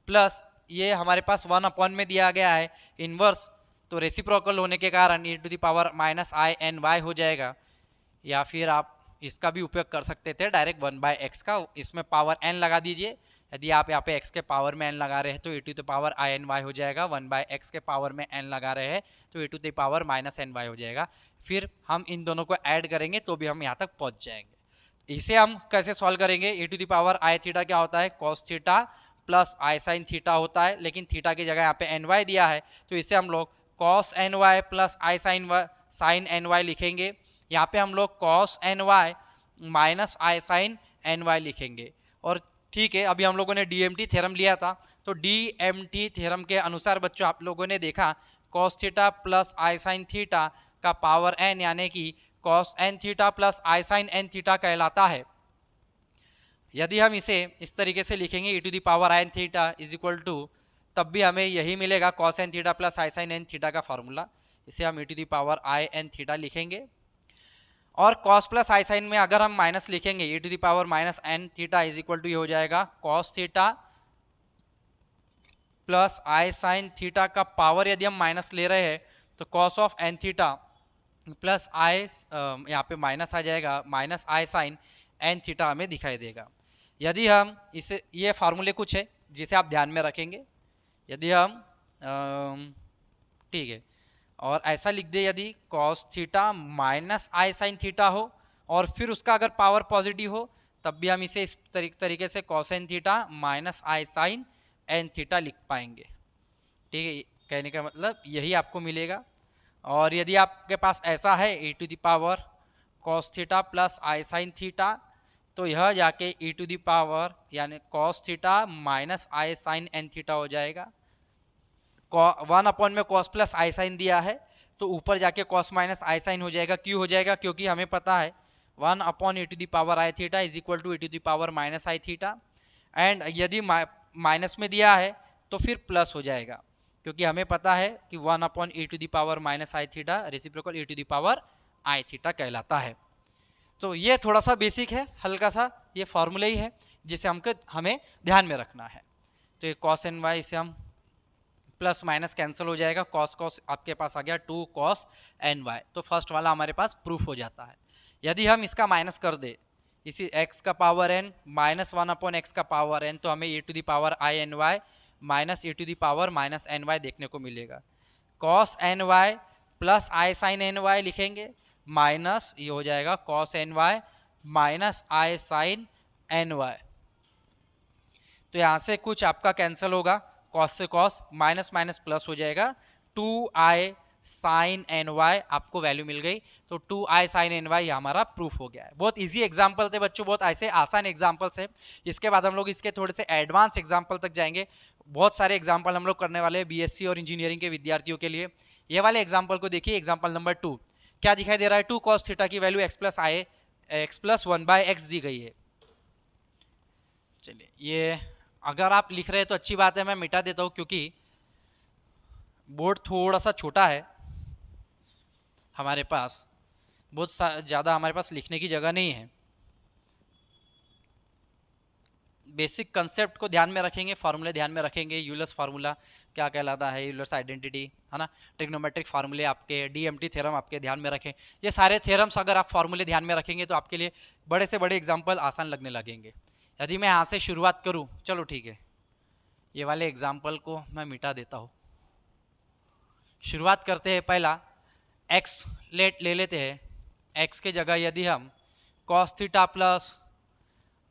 plus ये हमारे पास 1 अपॉन में दिया गया है इनवर्स, तो रेसिप्रोकल होने के कारण e to the power minus i n y हो जाएगा। या फिर आप इसका भी उपयोग कर सकते थे डायरेक्ट 1/x का, इसमें पावर n लगा दीजिए। यदि आप यहाँ पे x के पावर में n लगा रहे हैं तो e to the power i n y हो जाएगा, 1/x के पावर में n लगा रहे हैं तो e to the power minus n y हो जाएगा। फिर हम इन दोनों को ऐड करेंगे तो भी हम यहाँ तक पहुँच जाएंगे। इसे हम कैसे सॉल्व करेंगे, e to the power i theta क्या होता है, cos theta plus i sine theta होता है, लेकिन थीटा की जगह यहाँ पे ny दिया है तो इसे हम लोग cos ny plus i sign ny लिखेंगे। यहाँ पे हम लोग cos ny minus i sign ny लिखेंगे। और ठीक है, अभी हम लोगों ने DMT थ्योरम लिया था, तो DMT थ्योरम के अनुसार बच्चों आप लोगों ने देखा cos theta plus i sine theta का पावर n यानी कि cos n theta plus i sine n theta कहलाता है। यदि हम इसे इस तरीके से लिखेंगे e to the power i n theta is equal to, तब भी हमें यही मिलेगा cos n theta plus i sine n theta का फॉर्मूला। इसे हम e to the power i n theta लिखेंगे, और कॉस प्लस आई साइन में अगर हम माइनस लिखेंगे e to the power minus n theta is equal to ये हो जाएगा cos theta plus i sine theta का पावर यदि हम माइनस ले रहे हैं तो cos of n theta plus i, यहाँ पे माइनस आ जाएगा, minus i sine n theta हमें दिखाई देगा। यदि हम इसे, ये फार्मूले कुछ है जिसे आप ध्यान में रखेंगे, यदि हम ठीक है, और ऐसा लिख दे यदि cos theta minus i sine theta हो और फिर उसका अगर पावर पॉजिटिव हो, तब भी हम इसे इस तरीके से cos n theta minus i sine n theta लिख पाएंगे। ठीक है, कहने का मतलब यही आपको मिलेगा। और यदि आपके पास ऐसा है e to the power cos theta plus i sine theta, तो यह जाके ई टू द पावर यानी cos theta minus i sine n theta हो जाएगा। 1 में कॉस प्लस आई साइन दिया है तो ऊपर जाके कॉस माइनस आई साइन हो जाएगा। क्यों हो जाएगा? क्योंकि हमें पता है 1 e to the power i theta is equal to e to the power minus i theta, and यदि माइनस में दिया है तो फिर प्लस हो जाएगा, क्योंकि हमें पता है कि 1 e to the power minus i theta reciprocal e to the power i theta कहलाता है। तो ये थोड़ा सा बेसिक है, हल्का सा ये फॉर्मूला ही है जिसे हमें ध्यान में रखना है। तो ये कॉस एन वाई, इसे हम प्लस माइनस कैंसिल हो जाएगा, कॉस कॉस आपके पास आ गया 2 कॉस एन वाई, तो फर्स्ट वाला हमारे पास प्रूफ हो जाता है। यदि हम इसका माइनस कर दे, इसी x का पावर n माइनस 1/x का पावर n, तो हमें e to the power i n y minus e to the power minus n y देखने को मिलेगा। Cos n y plus i sine n y लिखेंगे, माइनस ये हो जाएगा cos n y minus i sine n y. तो यहाँ से कुछ आपका कैंसिल होगा, कॉस से कॉस, माइनस माइनस प्लस हो जाएगा, 2i साइन एन वाई आपको वैल्यू मिल गई। तो 2i साइन एन वाई हमारा प्रूफ हो गया है। बहुत इजी एग्जाम्पल थे बच्चों, बहुत ऐसे आसान एग्जाम्पल्स है। इसके बाद हम लोग इसके थोड़े से एडवांस एग्जाम्पल तक जाएंगे। बहुत सारे एग्जाम्पल हम लोग करने वाले हैं बीएससी और इंजीनियरिंग के विद्यार्थियों के लिए। ये वाले एग्जाम्पल को देखिए, एग्जाम्पल नंबर 2 क्या दिखाई दे रहा है? 2 कॉस थीटा की वैल्यू x प्लस 1/x दी गई है। चलिए, ये अगर आप लिख रहे हैं तो अच्छी बात है, मैं मिटा देता हूँ क्योंकि बोर्ड थोड़ा सा छोटा है हमारे पास, बहुत ज़्यादा हमारे पास लिखने की जगह नहीं है। बेसिक कंसेप्ट को ध्यान में रखेंगे, फार्मूले ध्यान में रखेंगे। यूलर्स फार्मूला क्या कहलाता है, यूलर्स आइडेंटिटी है ना, ट्रिग्नोमेट्रिक फार्मूले आपके, डीएमटी थ्योरम आपके ध्यान में रखें। ये सारे थ्योरम्स अगर आप फार्मूले ध्यान में रखेंगे तो आपके लिए बड़े से बड़े एग्जाम्पल आसान लगने लगेंगे। यदि मैं यहाँ से शुरुआत करूँ, चलो ठीक है, ये वाले एग्जाम्पल को मैं मिटा देता हूँ। शुरुआत करते हैं, पहला x ले लेते हैं। x के जगह यदि हम cos theta plus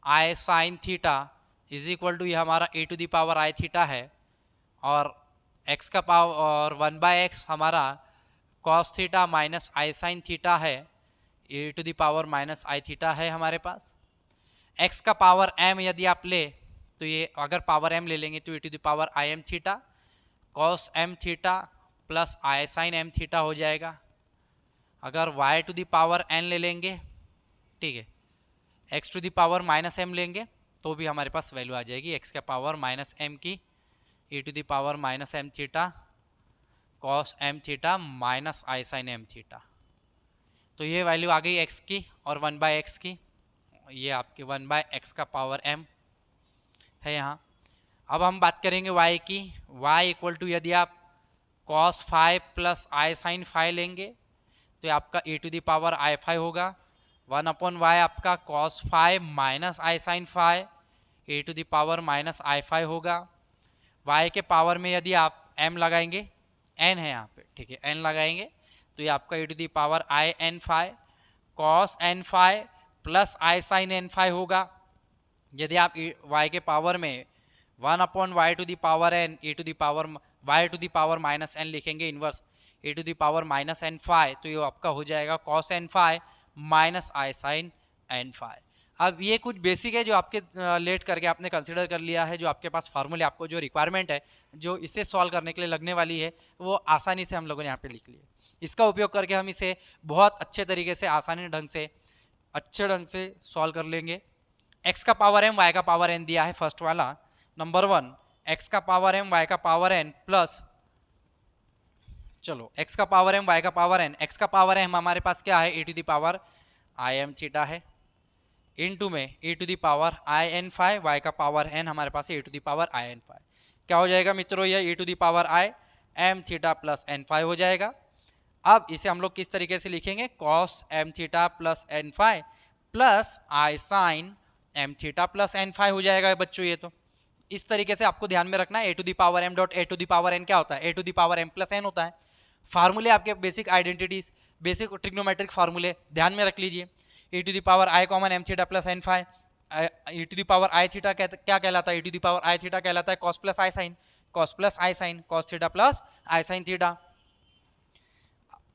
i sine theta is equal to, ये हमारा e to the power i theta है, और x का पावर और 1/x हमारा cos theta minus i sine theta है, e to the power minus i theta है हमारे पास। x का पावर m यदि आप ले तो ये अगर पावर m ले लेंगे तो e to the power i m theta cos m theta plus i sine m theta हो जाएगा। अगर y to the power n ले लेंगे, ठीक है, x to the power minus m लेंगे तो भी हमारे पास वैल्यू आ जाएगी x का पावर माइनस m की e to the power minus m theta cos m theta minus i sine m theta. तो ये वैल्यू आ गई x की और 1/x की, ये आपकी 1/x का पावर m है यहाँ। अब हम बात करेंगे y की। y इक्वल टू, यदि आप cos five plus i sine five लेंगे तो ये आपका e to the power i five होगा। 1/y आपका cos five minus i sine five e to the power minus i five होगा। y के पावर में यदि आप m लगाएंगे, n है यहाँ पे, ठीक है, n लगाएंगे तो ये आपका e to the power i n five cos n five plus i sine n five होगा। यदि आप y के पावर में 1/y to the power n e to the power y to the power minus n लिखेंगे inverse e to the power minus n five, तो ये आपका हो जाएगा cos n five minus i sine n five. अब ये कुछ basic है जो आपके लेट करके आपने कंसिडर कर लिया है, जो आपके पास फार्मूले आपको जो रिक्वायरमेंट है जो इसे सॉल्व करने के लिए लगने वाली है वो आसानी से हम लोगों ने यहाँ पे लिख लिया। इसका उपयोग करके हम इसे बहुत अच्छे तरीके से, आसानी ढंग से, अच्छे ढंग से सॉल्व कर लेंगे। एक्स का पावर एम वाई का पावर एन दिया है फर्स्ट वाला, नंबर 1 एक्स का पावर एम वाई का पावर एन प्लस, चलो एक्स का पावर एम वाई का पावर एन, एक्स का पावर एम हमारे पास क्या है a to the power i m theta है, इनटू में a to the power i n phi, y का पावर एन हमारे पास a to the power i n phi, क्या हो जाएगा मित्रों, ये a to the power i m theta plus n phi हो जाएगा। अब इसे हम लोग किस तरीके से लिखेंगे, cos m theta plus n phi plus i sine m theta plus n phi हो जाएगा बच्चों। ये तो इस तरीके से आपको ध्यान में रखना है, a to the power m dot a to the power n क्या होता है, a to the power m plus n होता है। फार्मूले आपके बेसिक आइडेंटिटीज, बेसिक ट्रिग्नोमेट्रिक फार्मूले ध्यान में रख लीजिए, a to the power i common m theta plus n phi, a to the power i theta क्या कहलाता है, a to the power i theta कहलाता है cos plus i sine, cos plus i sine, cos theta plus i sine theta.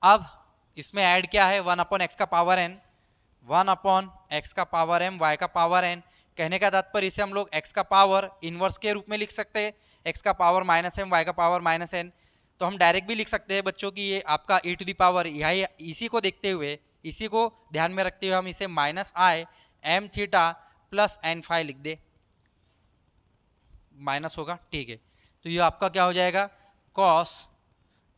अब इसमें add क्या है, 1 upon x का पावर एन, 1 अपॉन एक्स का पावर एम वाई का पावर एन, कहने का तात्पर्य इसे हम लोग एक्स का पावर इनवर्स के रूप में लिख सकते हैं, एक्स का पावर माइनस एम वाई का पावर माइनस एन, तो हम डायरेक्ट भी लिख सकते हैं बच्चों कि ये आपका ए टू द पावर, यही इसी को देखते हुए, इसी को ध्यान में रखते हुए हम इसे minus i m theta plus n phi लिख दे, माइनस होगा, ठीक है, तो ये आपका क्या हो जाएगा, cos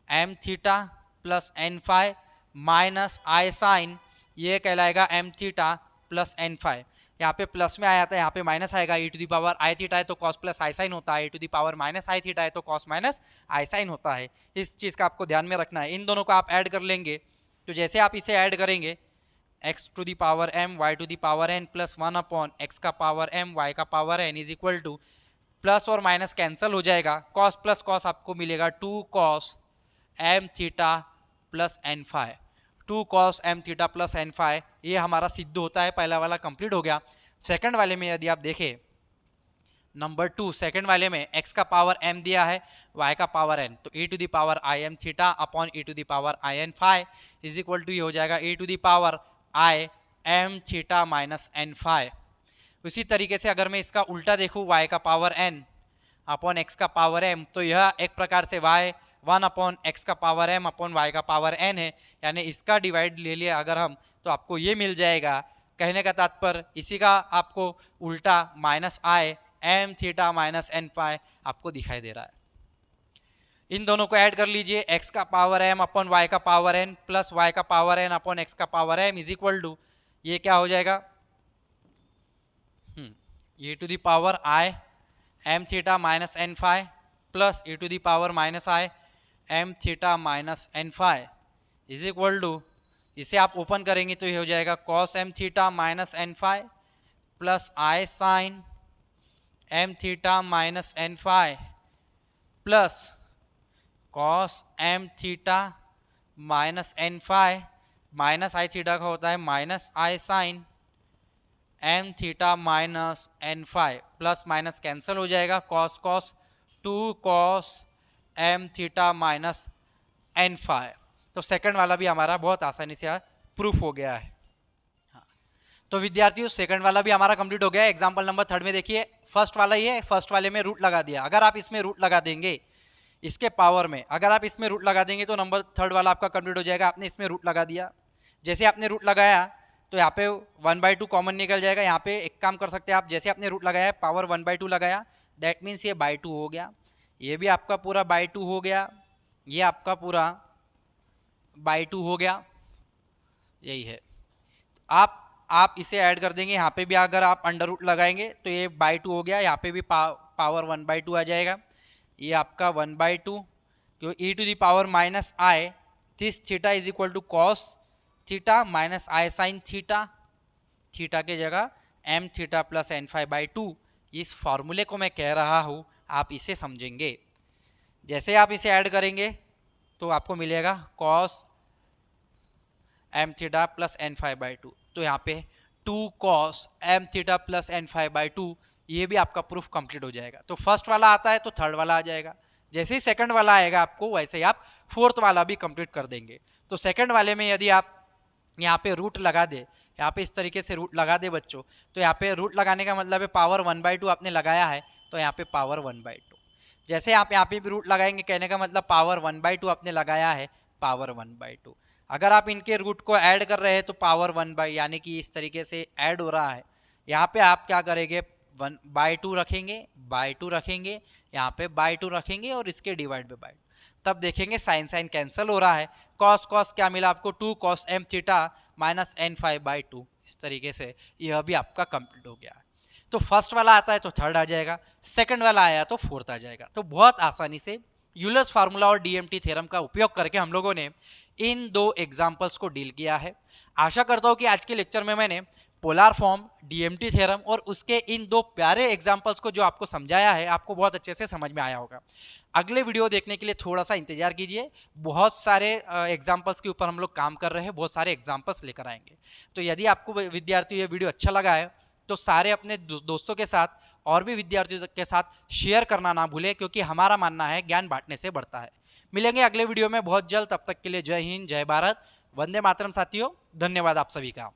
m theta plus n phi minus i sine, ये कहलाएगा m theta plus n phi, यहाँ पे प्लस में आया था, यहाँ पे माइनस आएगा, e to the power i theta है तो कॉस प्लस आई साइन होता है, e to the power minus i theta है तो कॉस माइनस आई साइन होता है। इस चीज़ का आपको ध्यान में रखना है। इन दोनों को आप ऐड कर लेंगे, तो जैसे आप इसे ऐड करेंगे, x to the power m y to the power n plus 1 upon x का पावर एम वाई का power n is equal to, plus और माइनस कैंसिल हो जाएगा, कॉस प्लस कॉस आपको मिलेगा 2 cos m theta plus n phi, 2 cos m theta plus n phi, ये हमारा सिद्ध होता है, पहला वाला कंप्लीट हो गया। सेकंड वाले में यदि आप देखें, नंबर 2 सेकंड वाले में x का पावर m दिया है, y का पावर n, तो e to the power i m theta upon e to the power i n phi is equal to, ये हो जाएगा e to the power i m theta minus n phi. उसी तरीके से अगर मैं इसका उल्टा देखूँ, y का पावर n अपॉन x का पावर m, तो यह एक प्रकार से y 1 अपॉन एक्स का पावर m अपॉन y का पावर n है, यानी इसका डिवाइड ले लिया अगर हम, तो आपको ये मिल जाएगा। कहने का तात्पर्य इसी का आपको उल्टा minus i m theta minus n phi आपको दिखाई दे रहा है। इन दोनों को ऐड कर लीजिए, x का पावर m अपॉन वाई का पावर n प्लस y का पावर n अपॉन x का power m is equal to, ये क्या हो जाएगा, e to the power i m theta minus n phi plus e to the power minus i m theta minus n phi is equal to, इसे आप open करेंगे तो ये हो जाएगा cos m theta minus n phi plus i sine m theta minus n phi plus cos m theta minus n phi, minus i theta का होता है minus i sine m theta minus n phi, plus minus cancel हो जाएगा, cos cos 2 cos m theta minus n phi. तो second वाला भी हमारा बहुत आसानी से प्रूफ हो गया है। हाँ, तो विद्यार्थियों सेकंड वाला भी हमारा कंप्लीट हो गया है। एग्जांपल नंबर 3 में देखिए, फर्स्ट वाला ये है, फर्स्ट वाले में रूट लगा दिया, अगर आप इसमें रूट लगा देंगे इसके पावर में, अगर आप इसमें रूट लगा देंगे तो नंबर 3 वाला आपका कंप्लीट हो जाएगा। आपने इसमें रूट लगा दिया, जैसे आपने रूट लगाया तो यहाँ पे 1/2 कॉमन निकल जाएगा। यहाँ पे एक काम कर सकते हैं आप, जैसे आपने रूट लगाया पावर 1/2 लगाया, दैट मीन्स ये बाई 2 हो गया, ये भी आपका पूरा बाई 2 हो गया, ये आपका पूरा बाई 2 हो गया, यही है। आप इसे ऐड कर देंगे, यहाँ पे भी अगर आप अंडर रूट लगाएंगे तो ये बाई 2 हो गया, यहाँ पे भी पावर 1/2 आ जाएगा, ये आपका 1/2, जो e to the power minus i this theta is equal to cos theta minus i sine theta, theta के जगह m theta plus n phi by 2। इस फॉर्मूले को मैं कह रहा हूँ, आप इसे समझेंगे। जैसे आप इसे ऐड करेंगे तो आपको मिलेगा cos m theta plus n phi by 2, तो यहाँ पे 2 cos m theta plus n phi by 2, ये भी आपका प्रूफ कंप्लीट हो जाएगा। तो फर्स्ट वाला आता है तो थर्ड वाला आ जाएगा, जैसे ही सेकंड वाला आएगा आपको वैसे ही आप फोर्थ वाला भी कंप्लीट कर देंगे। तो सेकंड वाले में यदि आप यहाँ पे रूट लगा दे, यहाँ पे इस तरीके से रूट लगा दे बच्चों, तो यहाँ पे रूट लगाने का मतलब है पावर 1/2 आपने लगाया है, तो यहाँ पे पावर 1/2। जैसे आप यहाँ पे भी रूट लगाएंगे, कहने का मतलब पावर 1/2 आपने लगाया है, पावर 1/2। अगर आप इनके रूट को ऐड कर रहे हैं तो पावर 1/, यानी कि इस तरीके से ऐड हो रहा है, यहाँ पे आप क्या करेंगे, 1/2 रखेंगे, बाय 2 रखेंगे, यहाँ पे बाय 2 रखेंगे और इसके डिवाइड बाय 2। तब देखेंगे साइन साइन कैंसिल हो रहा है, कॉस कॉस क्या मिला आपको, 2 cos m theta minus n5/2। इस तरीके से यह भी आपका कंप्लीट हो गया है। तो फर्स्ट वाला आता है तो थर्ड आ जाएगा, सेकंड वाला आया तो फोर्थ आ जाएगा। तो बहुत आसानी से यूलर्स फार्मूला और डीएमटी थ्योरम का उपयोग करके हम लोगों ने इन दो एग्जाम्पल्स को डील किया है। आशा करता हूँ कि आज के लेक्चर में मैंने पोलार फॉर्म, डीएमटी थ्योरम और उसके इन दो प्यारे एग्जाम्पल्स को जो आपको समझाया है, आपको बहुत अच्छे से समझ में आया होगा। अगले वीडियो देखने के लिए थोड़ा सा इंतजार कीजिए, बहुत सारे एग्जाम्पल्स के ऊपर हम लोग काम कर रहे हैं, बहुत सारे एग्जाम्पल्स लेकर आएंगे। तो यदि आपको विद्यार्थियों ये वीडियो अच्छा लगा है तो सारे अपने दोस्तों के साथ और भी विद्यार्थियों के साथ शेयर करना ना भूलें, क्योंकि हमारा मानना है ज्ञान बांटने से बढ़ता है। मिलेंगे अगले वीडियो में बहुत जल्द, तब तक के लिए जय हिंद, जय भारत, वंदे मातरम साथियों, धन्यवाद आप सभी का।